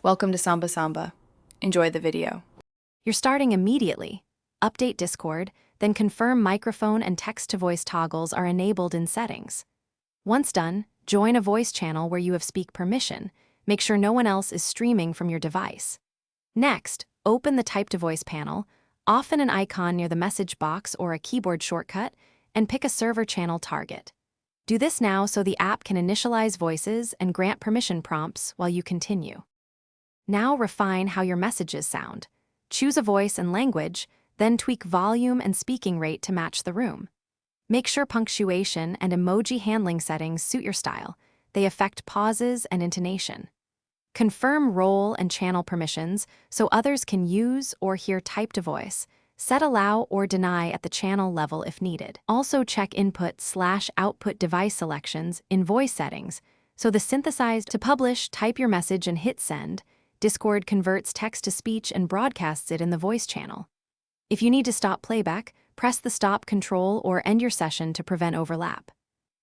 Welcome to Samba Samba. Enjoy the video. You're starting immediately. Update Discord, then confirm microphone and text-to-voice toggles are enabled in settings. Once done, join a voice channel where you have speak permission. Make sure no one else is streaming from your device. Next, open the Type-to-Voice panel, often an icon near the message box or a keyboard shortcut, and pick a server channel target. Do this now so the app can initialize voices and grant permission prompts while you continue. Now refine how your messages sound. Choose a voice and language, then tweak volume and speaking rate to match the room. Make sure punctuation and emoji handling settings suit your style. They affect pauses and intonation. Confirm role and channel permissions so others can use or hear type-to-voice. Set allow or deny at the channel level if needed. Also check input/output device selections in voice settings so the synthesized to publish, type your message and hit send. Discord converts text-to-speech and broadcasts it in the voice channel. If you need to stop playback, press the stop control or end your session to prevent overlap.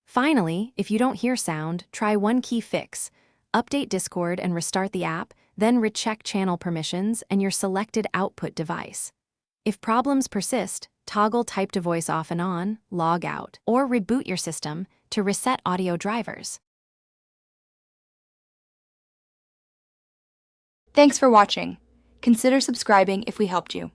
Finally, if you don't hear sound, try one key fix. Update Discord and restart the app, then recheck channel permissions and your selected output device. If problems persist, toggle type-to-voice off and on, log out, or reboot your system to reset audio drivers. Thanks for watching. Consider subscribing if we helped you.